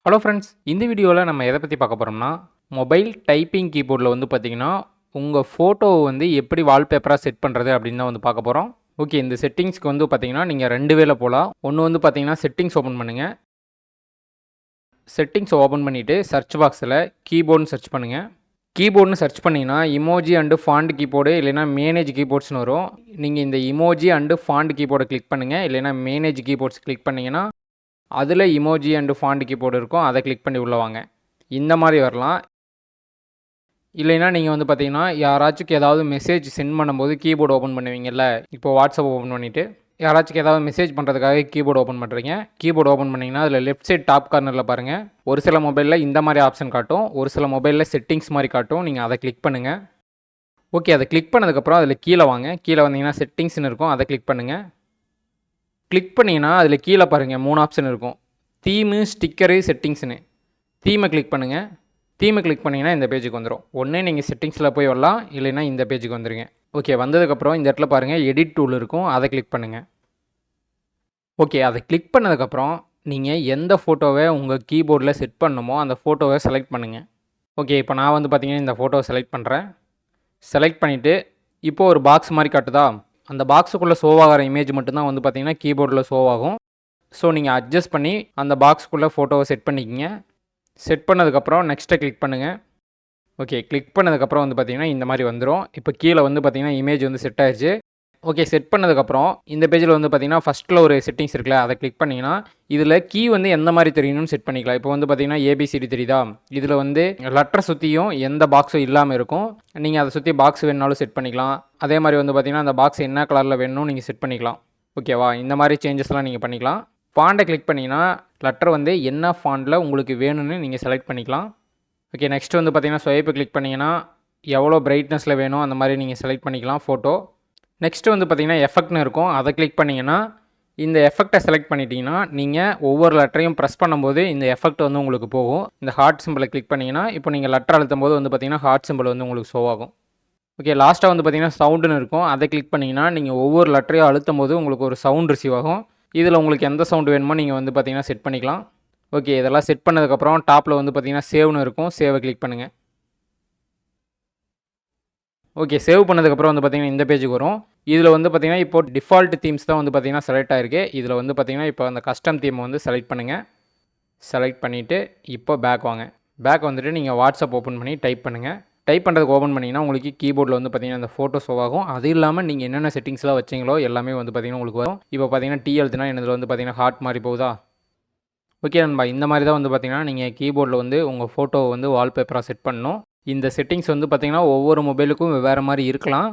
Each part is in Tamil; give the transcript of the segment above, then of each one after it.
ஹலோ ஃப்ரெண்ட்ஸ், இந்த வீடியோவில் நம்ம எதை பற்றி பார்க்க போகிறோம்னா, மொபைல் டைப்பிங் கீபோர்டில் வந்து பார்த்தீங்கன்னா, உங்கள் ஃபோட்டோவை வந்து எப்படி வால்பேப்பராக செட் பண்ணுறது அப்படின்னு தான் வந்து பார்க்க போகிறோம். ஓகே, இந்த செட்டிங்ஸ்க்கு வந்து பார்த்தீங்கன்னா, நீங்கள் 2 வேல போகலாம். ஒன்று வந்து பார்த்தீங்கன்னா, செட்டிங்ஸ் ஓப்பன் பண்ணுங்கள். செட்டிங்ஸ் ஓப்பன் பண்ணிவிட்டு சர்ச் பாக்ஸில் கீபோர்டுன்னு சர்ச் பண்ணுங்கள். கீபோர்டுன்னு சர்ச் பண்ணிங்கன்னா இமோஜி அண்டு ஃபாண்ட் கீபோர்டு இல்லைனா மேனேஜ் கீபோர்ட்ஸ்னு வரும். நீங்கள் இந்த இமோஜி அண்டு ஃபாண்ட் கீபோர்டை கிளிக் பண்ணுங்கள். இல்லைனா மேனேஜ் கீபோர்ட்ஸ் கிளிக் பண்ணிங்கன்னா அதில் இமோஜி அண்டு ஃபாண்ட் கீபோர்டு இருக்கும். அதை கிளிக் பண்ணி உள்ளே வாங்க. இந்த மாதிரி வரலாம். இல்லைன்னா நீங்கள் வந்து பார்த்தீங்கன்னா யாராச்சும் ஏதாவது மெசேஜ் சென்ட் பண்ணும்போது கீபோர்டு ஓப்பன் பண்ணுவீங்கல்ல, இப்போ வாட்ஸ்அப் ஓப்பன் பண்ணிவிட்டு யாராச்சும் ஏதாவது மெசேஜ் பண்ணுறதுக்காக கீபோர்டு ஓப்பன் பண்ணுறீங்க. கீபோர்டு ஓப்பன் பண்ணிங்கன்னா அதில் லெஃப்ட் சைட் டாப் கார்னரில் பாருங்கள், ஒரு சில மொபைலில் இந்த மாதிரி ஆப்ஷன் காட்டும், ஒரு சில மொபைலில் செட்டிங்ஸ் மாதிரி காட்டும். நீங்கள் அதை கிளிக் பண்ணுங்கள். ஓகே, அதை கிளிக் பண்ணதுக்கப்புறம் அதில் கீழே வாங்க. கீழே வந்தீங்கன்னா செட்டிங்ஸ்னு இருக்கும், அதை கிளிக் பண்ணுங்கள். கிளிக் பண்ணிங்கன்னா அதில் கீழே பாருங்கள் 3 ஆப்ஷன் இருக்கும், தீமு, ஸ்டிக்கரு, செட்டிங்ஸ்னு. தீமை கிளிக் பண்ணுங்கள். தீமை கிளிக் பண்ணிங்கன்னா இந்த பேஜுக்கு வந்துடும். ஒன்றே நீங்கள் செட்டிங்ஸில் போய் வரலாம், இல்லைன்னா இந்த பேஜுக்கு வந்துடுங்க. ஓகே, வந்ததுக்கப்புறம் இந்த இடத்துல பாருங்கள் எடிட் டூல் இருக்கும், அதை கிளிக் பண்ணுங்கள். ஓகே, அதை கிளிக் பண்ணதுக்கப்புறம் நீங்கள் எந்த ஃபோட்டோவை உங்கள் கீபோர்டில் செட் பண்ணணுமோ அந்த ஃபோட்டோவை செலக்ட் பண்ணுங்கள். ஓகே, இப்போ நான் வந்து பார்த்தீங்கன்னா இந்த ஃபோட்டோவை செலக்ட் பண்ணுறேன். செலக்ட் பண்ணிவிட்டு இப்போது ஒரு பாக்ஸ் மாதிரி காட்டுதா, அந்த பாக்ஸுக்குள்ளே ஷோவாகிற இமேஜ் மட்டும்தான் வந்து பார்த்தீங்கன்னா கீபோர்டில் ஷோவாகும். ஸோ நீங்கள் அட்ஜஸ்ட் பண்ணி அந்த பாக்ஸுக்குள்ளே ஃபோட்டோவை செட் பண்ணிக்கிங்க. செட் பண்ணதுக்கப்புறம் நெக்ஸ்ட்டை கிளிக் பண்ணுங்கள். ஓகே, கிளிக் பண்ணதுக்கப்புறம் வந்து பார்த்தீங்கன்னா இந்த மாதிரி வந்துடும். இப்போ கீழே வந்து பார்த்தீங்கன்னா இமேஜ் வந்து செட் ஆயிடுச்சு. ஓகே, செட் பண்ணதுக்கப்புறம் இந்த பேஜில் வந்து பார்த்தீங்கன்னா ஃபஸ்ட்டில் ஒரு செட்டிங்ஸ் இருக்குல்ல, அதை கிளிக் பண்ணிங்கன்னா இதில் கீ வந்து எந்த மாதிரி தெரியணும்னு செட் பண்ணிக்கலாம். இப்போ வந்து பார்த்தீங்கன்னா ஏபிசிடி தெரியுதா, இதில் வந்து லெட்டர் சுற்றியும் எந்த பாக்ஸும் இல்லாமல் இருக்கும். நீங்கள் அதை சுற்றி பாக்ஸ் வேணுனாலும் செட் பண்ணிக்கலாம். அதே மாதிரி வந்து பார்த்தீங்கன்னா அந்த பாக்ஸ் என்ன கலரில் வேணும்னு நீங்கள் செட் பண்ணிக்கலாம். ஓகேவா, இந்த மாதிரி சேஞ்சஸ்லாம் நீங்கள் பண்ணிக்கலாம். ஃபாண்டை கிளிக் பண்ணிங்கன்னா லெட்டர் வந்து என்ன ஃபாண்டில் உங்களுக்கு வேணும்னு நீங்கள் செலக்ட் பண்ணிக்கலாம். ஓகே, நெக்ஸ்ட் வந்து பார்த்தீங்கன்னா ஸ்வைப்பை கிளிக் பண்ணிங்கன்னா எவ்வளோ பிரைட்னஸில் வேணும் அந்த மாதிரி நீங்கள் செலக்ட் பண்ணிக்கலாம் ஃபோட்டோ. நெக்ஸ்ட்டு வந்து பார்த்தீங்கன்னா எஃபெக்ட்னு இருக்கும், அதை கிளிக் பண்ணிங்கன்னா இந்த எஃபெக்டை செலக்ட் பண்ணிட்டீங்கன்னா நீங்கள் ஒவ்வொரு லெட்டரையும் ப்ரெஸ் பண்ணும்போது இந்த எஃபெக்ட் வந்து உங்களுக்கு போகும். இந்த ஹார்ட் சிம்பிளை கிளிக் பண்ணிங்கன்னா இப்போ நீங்கள் லெட்டர் அழுத்தும் போது வந்து பார்த்தீங்கன்னா ஹார்ட் சிம்பிள் வந்து உங்களுக்கு ஷோ ஆகும். ஓகே, லாஸ்ட்டாக வந்து பார்த்தீங்கன்னா சவுண்டுன்னு இருக்கும், அதை கிளிக் பண்ணிங்கன்னா நீங்கள் ஒவ்வொரு லெட்டரையும் அழுத்தும் போது உங்களுக்கு ஒரு சவுண்ட் ரிசீவ் ஆகும். இதில் உங்களுக்கு எந்த சவுண்டு வேணுமோ நீங்கள் வந்து பார்த்தீங்கன்னா செட் பண்ணிக்கலாம். ஓகே, இதெல்லாம் செட் பண்ணதுக்கப்புறம் டாப்பில் வந்து பார்த்தீங்கன்னா சேவ்னு இருக்கும், சேவை கிளிக் பண்ணுங்கள். ஓகே, சேவ் பண்ணதுக்கப்புறம் வந்து பார்த்தீங்கன்னா இந்த பேஜுக்கு வரும். இதில் வந்து பார்த்தீங்கன்னா இப்போ டிஃபால்ட் தீம்ஸ் தான் வந்து பார்த்தீங்கன்னா செலக்ட் ஆகிருக்கு. இதில் வந்து பார்த்தீங்கன்னா இப்போ அந்த கஸ்டம் தீமை வந்து செலக்ட் பண்ணுங்கள். செலக்ட் பண்ணிவிட்டு இப்போ பேக் வாங்க. பேக் வந்துட்டு நீங்கள் வாட்ஸ்அப் ஓப்பன் பண்ணி டைப் பண்ணுங்கள். டைப் பண்ணுறதுக்கு ஓப்பன் பண்ணிங்கன்னா உங்களுக்கு கீபோர்டில் வந்து பார்த்தீங்கன்னா அந்த ஃபோட்டோ ஷோ ஆகும். அது இல்லாமல் நீங்கள் என்னென்ன செட்டிங்ஸ்லாம் வச்சிங்களோ எல்லாமே வந்து பார்த்தீங்கன்னா உங்களுக்கு வரும். இப்போ பார்த்தீங்கன்னா டி எழுத்துனா என்னதில் வந்து பார்த்தீங்கன்னா ஹார்ட் மாதிரி போகுதா. ஓகே நண்பா, இந்த மாதிரி தான் வந்து பார்த்தீங்கன்னா நீங்கள் கீபோர்டில் வந்து உங்கள் ஃபோட்டோவை வந்து வால்பேப்பராக செட் பண்ணணும். இந்த செட்டிங்ஸ் வந்து பார்த்திங்கன்னா ஒவ்வொரு மொபைலுக்கும் வெவ்வேறு மாதிரி இருக்கலாம்.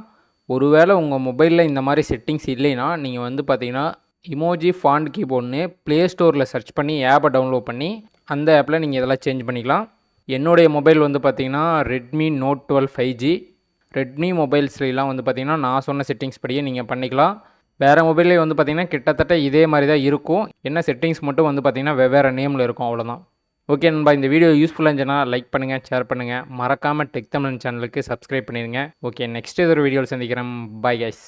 ஒருவேளை உங்கள் மொபைலில் இந்த மாதிரி செட்டிங்ஸ் இல்லைன்னா நீங்கள் வந்து பார்த்திங்கன்னா இமோஜி ஃபாண்ட் கீபோர்டுன்னு ப்ளே ஸ்டோரில் சர்ச் பண்ணி ஆப்பை டவுன்லோட் பண்ணி அந்த ஆப்பில் நீங்கள் இதெல்லாம் சேஞ்ச் பண்ணிக்கலாம். என்னுடைய மொபைல் வந்து பார்த்திங்கன்னா ரெட்மி நோட் 12 5G. ரெட்மி மொபைல்ஸ்லாம் வந்து பார்த்திங்கன்னா நான் சொன்ன செட்டிங்ஸ் படியே நீங்கள் பண்ணிக்கலாம். வேறு மொபைல்லே வந்து பார்த்திங்கன்னா கிட்டத்தட்ட இதே மாதிரி தான் இருக்கும். என்ன செட்டிங்ஸ் மட்டும் வந்து பார்த்திங்கன்னா வெவ்வேறு நேமில் இருக்கும், அவ்வளோதான். ஓகே நண்பா, இந்த வீடியோ யூஸ்ஃபுல்லாக இருந்துச்சுன்னா லைக் பண்ணுங்கள், ஷேர் பண்ணுங்கள், மறக்காமல் டெக் தமிழ் சேனலுக்கு சப்ஸ்கிரைப் பண்ணிடுங்க. ஓகே, நெக்ஸ்ட் ஏதோ ஒரு வீடியோவில் சந்திக்கிறேன். Bye guys.